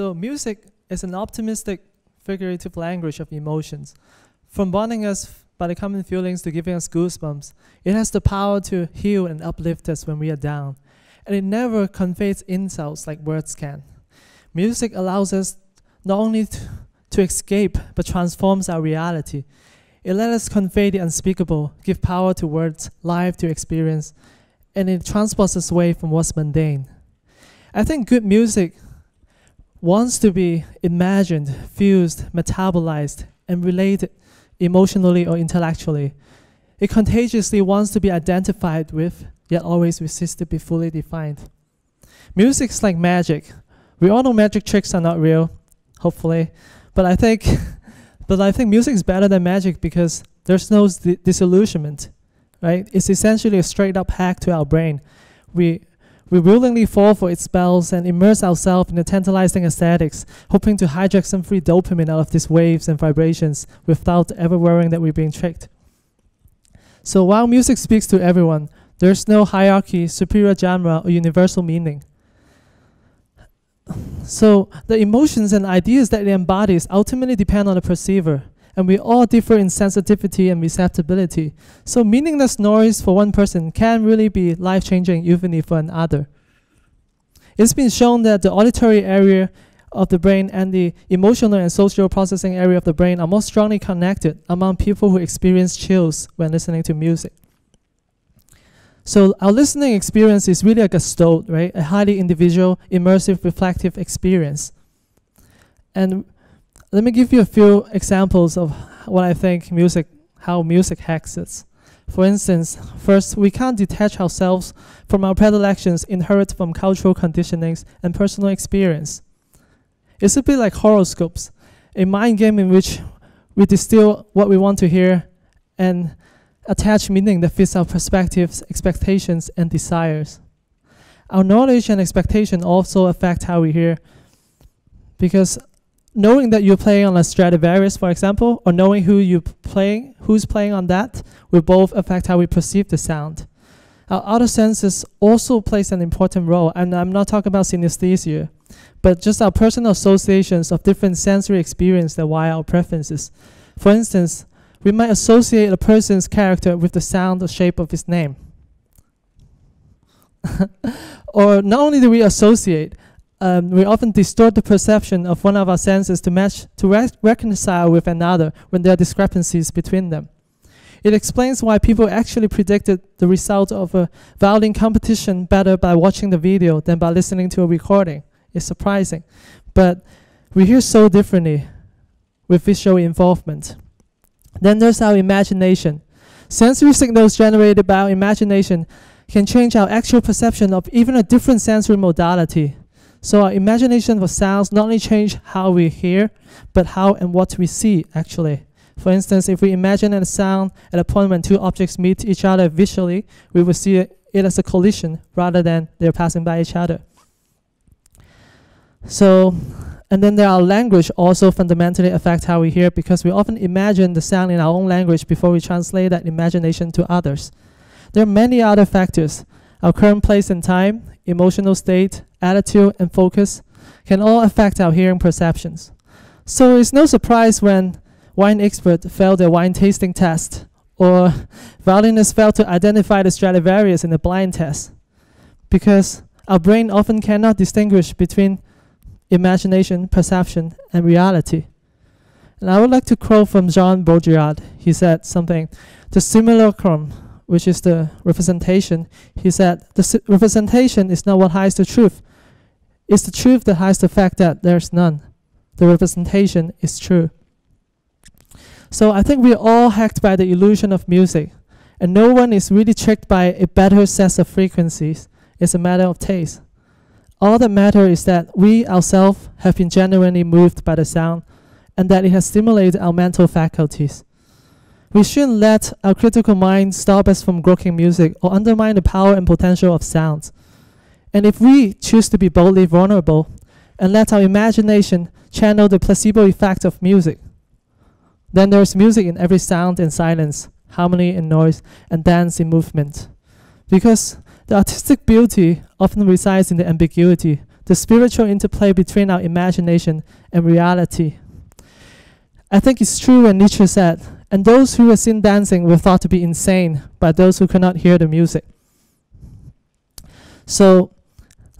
So music is an optimistic, figurative language of emotions. From bonding us by the common feelings to giving us goosebumps, it has the power to heal and uplift us when we are down. And it never conveys insults like words can. Music allows us not only to escape, but transforms our reality. It lets us convey the unspeakable, give power to words, life to experience, and it transports us away from what's mundane. I think good music wants to be imagined, fused, metabolized, and related emotionally or intellectually. It contagiously wants to be identified with, yet always resists to be fully defined. Music's like magic. We all know magic tricks are not real, hopefully, but I think music is better than magic because there's no disillusionment, right? It's essentially a straight up hack to our brain. We willingly fall for its spells and immerse ourselves in the tantalizing aesthetics, hoping to hijack some free dopamine out of these waves and vibrations without ever worrying that we're being tricked. So while music speaks to everyone, there's no hierarchy, superior genre, or universal meaning. So the emotions and ideas that it embodies ultimately depend on the perceiver, and we all differ in sensitivity and receptibility. So meaningless noise for one person can really be life-changing euphony for another. It's been shown that the auditory area of the brain and the emotional and social processing area of the brain are more strongly connected among people who experience chills when listening to music. So our listening experience is really a gestalt, right? A highly individual, immersive, reflective experience. And let me give you a few examples of what I think how music hacks us. For instance, first, we can't detach ourselves from our predilections inherited from cultural conditionings and personal experience. It's a bit like horoscopes, a mind game in which we distill what we want to hear and attach meaning that fits our perspectives, expectations, and desires. Our knowledge and expectation also affect how we hear, because knowing that you're playing on a Stradivarius, for example, or knowing who's playing on that, will both affect how we perceive the sound. Our outer senses also plays an important role, and I'm not talking about synesthesia, but just our personal associations of different sensory experience that wire our preferences. For instance, we might associate a person's character with the sound or shape of his name. Or not only do we associate, we often distort the perception of one of our senses to reconcile with another when there are discrepancies between them. It explains why people actually predicted the result of a violin competition better by watching the video than by listening to a recording. It's surprising, but we hear so differently with visual involvement. Then there's our imagination. Sensory signals generated by our imagination can change our actual perception of even a different sensory modality. So our imagination for sounds not only change how we hear, but how and what we see, actually. For instance, if we imagine a sound at a point when two objects meet each other visually, we will see it as a collision rather than they're passing by each other. So, and then there are language also fundamentally affect how we hear, because we often imagine the sound in our own language before we translate that imagination to others. There are many other factors. Our current place in time, emotional state, attitude, and focus can all affect our hearing perceptions. So it's no surprise when wine experts failed their wine tasting test, or violinists failed to identify the Stradivarius in a blind test, because our brain often cannot distinguish between imagination, perception, and reality. And I would like to quote from Jean Baudrillard. He said something, the simulacrum, which is the representation, he said, the representation is not what hides the truth. It's the truth that hides the fact that there's none. The representation is true. So I think we're all hacked by the illusion of music, and no one is really tricked by a better set of frequencies. It's a matter of taste. All that matters is that we ourselves have been genuinely moved by the sound, and that it has stimulated our mental faculties. We shouldn't let our critical mind stop us from grokking music or undermine the power and potential of sounds. And if we choose to be boldly vulnerable and let our imagination channel the placebo effect of music, then there's music in every sound and silence, harmony and noise, and dance in movement. Because the artistic beauty often resides in the ambiguity, the spiritual interplay between our imagination and reality. I think it's true when Nietzsche said, and those who were seen dancing were thought to be insane by those who could not hear the music. So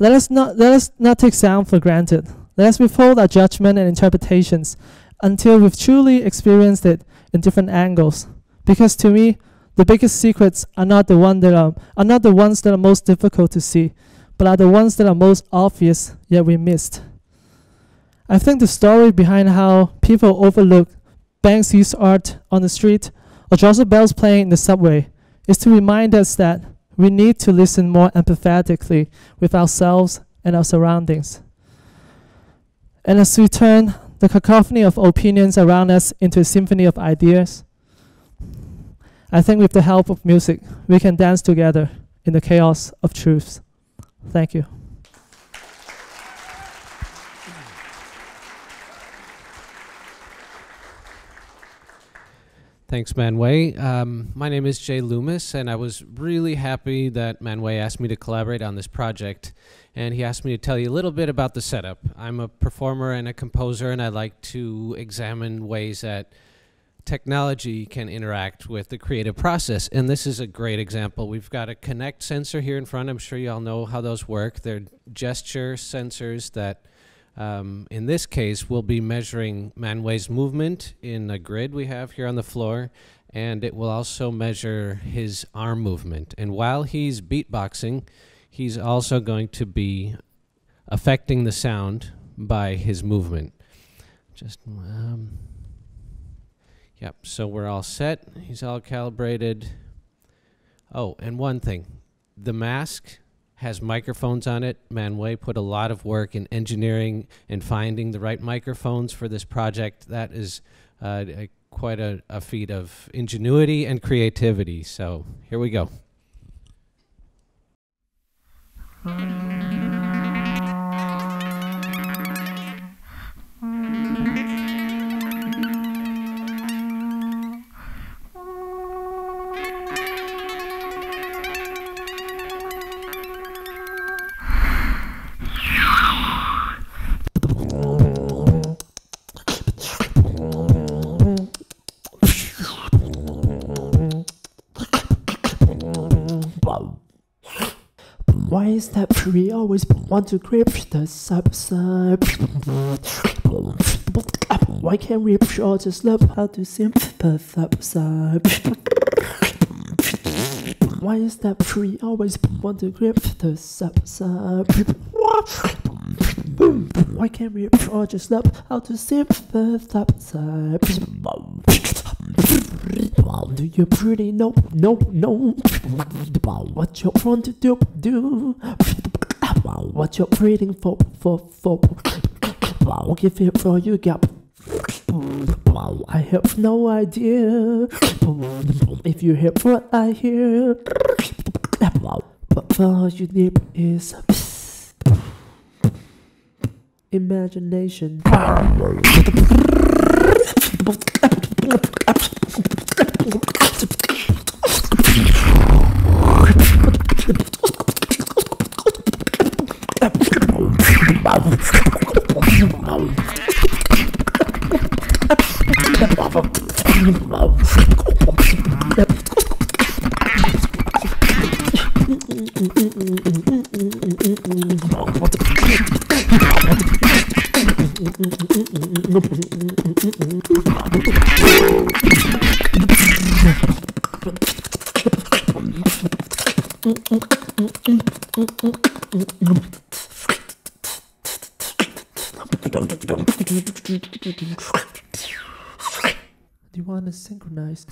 let us not take sound for granted. Let us withhold our judgment and interpretations until we've truly experienced it in different angles. Because to me, the biggest secrets are not the ones that are most difficult to see, but are the ones that are most obvious yet we missed. I think the story behind how people overlook Banksy's art on the street or Joseph Bell's playing in the subway is to remind us that we need to listen more empathetically with ourselves and our surroundings. And as we turn the cacophony of opinions around us into a symphony of ideas, I think with the help of music, we can dance together in the chaos of truths. Thank you. Thanks, Man Wai. My name is Jay Loomis, and I was really happy that Man Wai asked me to collaborate on this project, and he asked me to tell you a little bit about the setup. I'm a performer and a composer, and I like to examine ways that technology can interact with the creative process, and this is a great example. We've got a Connect sensor here in front. I'm sure you all know how those work. They're gesture sensors that in this case, we'll be measuring Man Wai's movement in a grid we have here on the floor, and it will also measure his arm movement. And while he's beatboxing, he's also going to be affecting the sound by his movement. Yep, so we're all set. He's all calibrated. Oh, and one thing, the mask has microphones on it. Man Wai put a lot of work in engineering and finding the right microphones for this project. That is quite a feat of ingenuity and creativity. So here we go. Why is that we always want to grip the subside? Why can't we all just learn how to sympathize? Why is that we always want to grip the subside? Why can't we all just learn how to sympathize? Do you pretty know what you're trying to do? What you're breathing for? Give it all you got. I have no idea if you hear what I hear. But all you need is imagination. Do you want to synchronize?